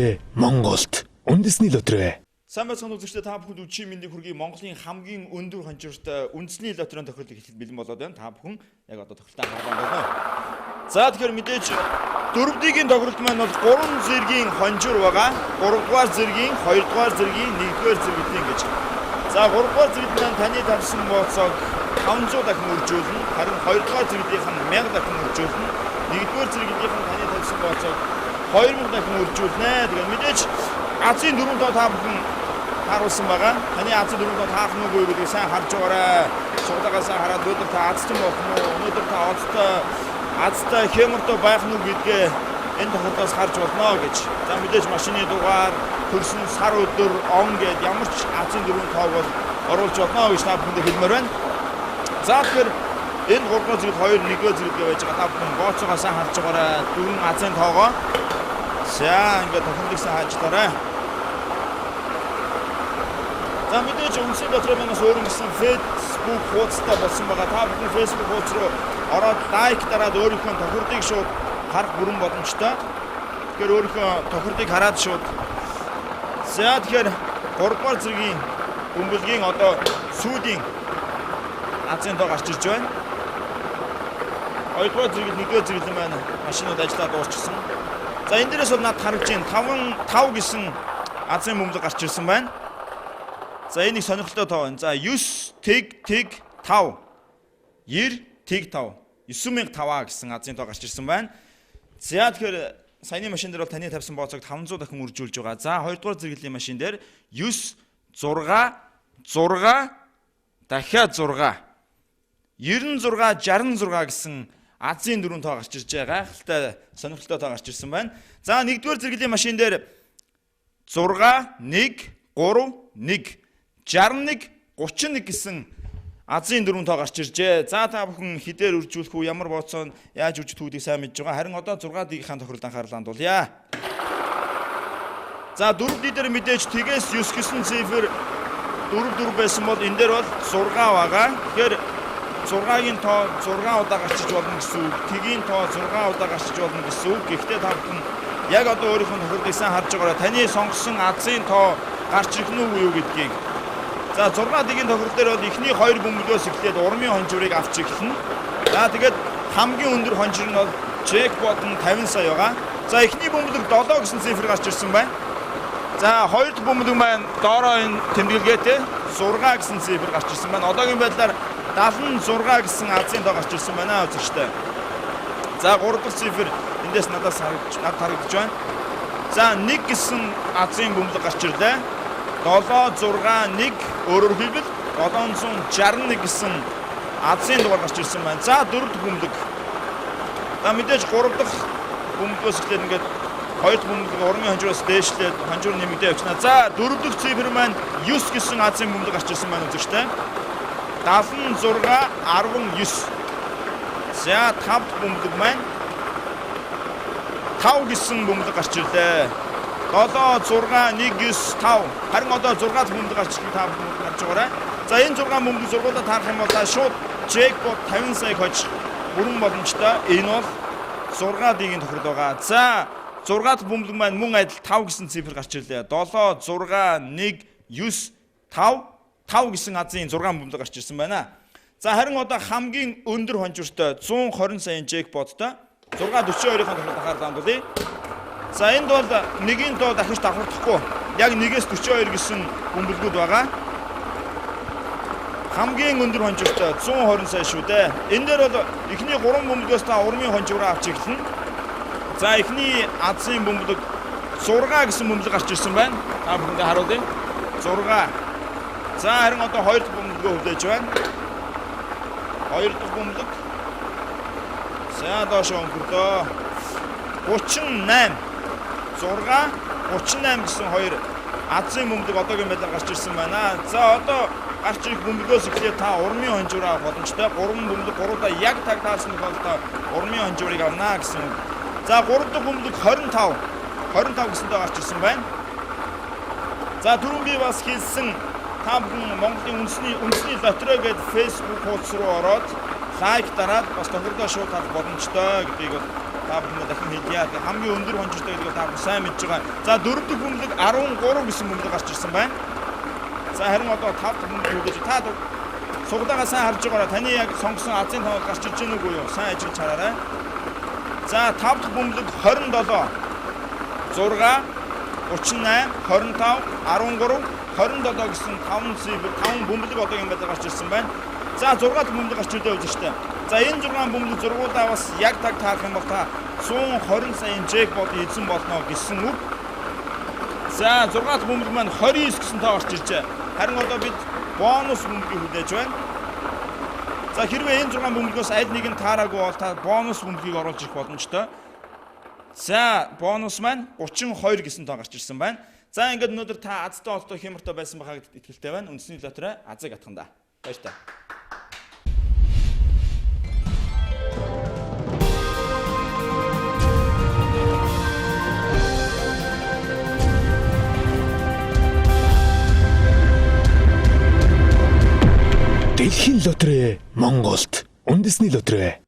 Үнэндээ Монголд үндэсний лотерей. Сайн байцгаана үзэгчдээ, та бүхэнд өчигдөр мэндийг хүргэе. Монголын хамгийн өндөр хонжиртой үндэсний лотерейн тохиолдлыг хэлэхэд бэлэн болоод байна. Та бүхэн яг одоо тохиолдолтой анхаарал байна. За тэгэхээр мэдээж дөрөвдгийн тохиолдолт маань бол 3 зэргийн хонжир байгаа. 3 дугаар зэргийн, 2 дугаар зэргийн, 1 дугаар зэргийн ингэж. За 3 дугаар зэрэг маань таны тавьсан бооцоог 500 дахин үржүүлнэ. Харин 2 дугаар зэргийнх нь 1000 дахин үржүүлнэ. 1 дугаар зэргийнх нь таны тавьсан бооцоог 2000 дахин үржүүлнэ. Тэгээд мэдээж Азийн дөрөв тоо та бүхэн харуулсан байгаа. Таны Азийн дөрөв тоо таах нүггүй гэдгийг сайн харж байгаарай. Шуудагаа сайн хараад өнөөдөр та азтай болох нь уу? Өнөөдөр та азтай хэмэртэй байх нүг гэдгээ энэ тохиолдолоос харж болно гэж. За мэдээж машины дугаар, төрсөн сар өдөр, он гэд ямар ч Азийн дөрөв тоог бол оруулж болно гэж та бүхэнд хэлмээр байна. За тэгэхээр энэ 3 дугаар зэрэг 2 1-р зэрэг байж байгаа. Та бүхэн бооцоогоо сайн харж байгаарай. Дөрвөн Азийн тоогоо. За ингээд тохиолдлыг сайн хаажлаарай. За мэдээж үндэсний лотерей манаас өөр нэгэн Facebook хуудастай болсон байгаа. Та бүхэн Facebook хуудас руу ороод лайк дараад өөрийнхөө тохиолдлыг шууд харах бүрэн боломжтой. Тэгэхээр өөрийнхөө тохиолдлыг хараад шууд. За тэгэхээр 3 дугаар зэргийн бөмбөлгийн одоо сүүлийн Азийн тоо гарч ирж байна. 2 дугаар зэрэг 1-р зэрэг маань машинууд ажиллаад дуусчихсан. За энэ дээрээс бол надад харагдж байна 5 гэсэн Азийн бөмбөлөг гарч ирсэн байна. За энийг сонирхолтой тоо байна. За 9 тэг 5 90 тэг 5 9005 гэсэн Азийн тоо гарч ирсэн байна. За тэгэхээр саяны машин дээр бол таны тавьсан бооцоог 500 дахин үржүүлж байгаа. За 2 дугаар зэрэглэлийн машин дээр 9 6 6 дахиад 6 96 66 гэсэн Азийн дөрөв тоо гарч ирж байгаа. Гайхалтай сонирхолтой тоо гарч ирсэн байна. За 1-р зэрэглэлийн машин дээр 6 1 3 1 61 31 гэсэн Азийн дөрөв тоо гарч иржээ. За та бүхэн хідээр үржүүлэх үү, ямар бооцоо яаж үржих түүхийг сайн мэдж байгаа. Харин одоо 6-ийн тохиолдолд анхаарал хандуулъя. За 4 дээр мэдээж тэгээс 9 гэсэн цифр 4 байсан бол энэ дээр бол 6 байгаа. Тэгэхээр 6-гийн тоо 6 удаа гарчиж болно гэсэн үг. Тэгийн тоо 6 удаа гарчиж болно гэсэн үг. Гэхдээ та бүхэн яг одоо өөрийнхөө тохиолдлыг сайн харж байгаарай. Таны сонгосон Азийн тоо гарч ирэх нь үү юу гэдгийг. За 6-ийн тохиолдол дээр бол эхний 2 бөмбөлгөөс эхлээд урмын хонжирыг авч эхэлнэ. За тэгээд хамгийн өндөр хонжир нь бол джекпот нь 50 сая байгаа. За эхний бөмбөлөг 7 гэсэн цифр гарч ирсэн байна. За хоёр дахь бөмбөлөг маань доороо энэ тэмдэглэгээтэй 6 гэсэн цифр гарч ирсэн байна. Одоогийн байдлаар 76 гэсэн Азийн тоо гарч ирсэн байна үзэгчтэй. За 3 дахь цифр эндээс надад харагдаж байна. За 1 гэсэн Азийн бөмбөлөг гарч ирлээ. 761 өөрөөр хэлбэл 761 гэсэн Азийн дугаар гарч ирсэн байна. За 4 дахь бөмбөлөг. За мэдээж 3 дахь бөмбөлгөөс эхлээд ингээд 2 дахь бөмбөлөг урмын хонжироос дээшлээд хонжир нэмэгдээ явчихна. За 4 дахь цифр маань 9 гэсэн Азийн бөмбөлөг гарч ирсэн байна үзэгчтэй. 76 19. За 5 дахь бөмбөлөг маань 5 гэсэн бөмбөлөг гарч ирлээ. 7 6 1 9 5. Харин одоо 6 дахь бөмбөлөг гарч ирэх та бүхэн харж байгаарай. За энэ 6 бөмбөлөг зургуудаа таарах юм бол та шууд джекпот 50 сая хож бүрэн боломжтой. Энэ бол 6-ийн тохиолдол байгаа. За 6 дахь бөмбөлөг маань мөн адил 5 гэсэн цифр гарч ирлээ. 7 6 1 9 5 5 гэсэн Азийн 6 бөмбөлөг гарч ирсэн байна. За харин одоо хамгийн өндөр хонжиртой 120 саяын джекпоттой 642-ийн тохиолдолд анхаарал хандуулъя. За энд бол нэгийн тоо дахиж давхардахгүй. Яг 1-ээс 42 гэсэн бөмбөлгүүд байгаа. Хамгийн өндөр хонжиртой 120 сая шүү дээ. Энэ дээр бол эхний 3 бөмбөлгөөс та урмын хонжираа авч эхэлнэ. За эхний Азийн бөмбөлөг 6 гэсэн бөмбөлөг гарч ирсэн байна. Та бүхэндээ харуулъя. 6. За харин одоо 2 дахь бөмбөлгөө хүлээж байна. 2 дахь бөмбөлөг. За доош өнгөрлөө. 38 6 38 гэсэн 2 Азийн бөмбөлөг одоогийн байдлаар гарч ирсэн байна. За одоо гарч ирэх бөмбөлгөөс эхлээд та урмын хонжираа авах боломжтой. 3 бөмбөлөг 3-удаа яг таг таарсан тохиолдолд урмын хонжирыг авнаа гэсэн. За 3 дахь бөмбөлөг 25 гэсэн доо гарч ирсэн байна. За түрүүн би бас хэлсэн та бүхэн Монголын үндэсний лотерей гэдэг Facebook хуудас руу ороод лайк дараад бас тохиолдол шууд харах боломжтой гэдгийг та бүхэнд дахин хэлье. Хамгийн өндөр хонжтой гэдэг та бүхэн сайн мэдж байгаа. За 4 дахь бөмбөлөг 13 гэсэн бөмбөлөг гарч ирсэн байна. За харин одоо 5 дахь бөмбөлөг үлээж та сугдаагаа сайн харж байгаарай. Таны яг сонгосон азийн тавд гарч ирж гэнэ үгүй юу? Сайн ажиллаж хараарай. За 5 дахь бөмбөлөг 27 6 38 25 13 27 гэсэн 5 бөмбөлөг одоо ингээд гарч ирсэн байна. За 6 дахь бөмбөлөг гарч ирлээ үзэж штэ. За энэ 6 бөмбөлөг зургуудаа бас яг таг таарах юм бол та 120 саяын джекпот эзэн болно гэсэн үг. За 6 дахь бөмбөлөг маань 29 гэсэн тоо гарч иржээ. Харин одоо бид бонус бөмбөлийг хүлээж байна. За хэрвээ энэ 6 бөмбөлгөөс аль нэг нь таараагүй бол та бонус бөмбөлгийг оруулж ирэх боломжтой. За бонус маань 32 гэсэн тоо гарч ирсэн байна. За ингээд өнөөдөр та азтай олдоо хямртай байсан байхаа гэдэгт итгэлтэй байна. Үндэсний лотерей азыг атганда. Баярлалаа. Дэлхийн лотерей Монголд үндэсний лотерей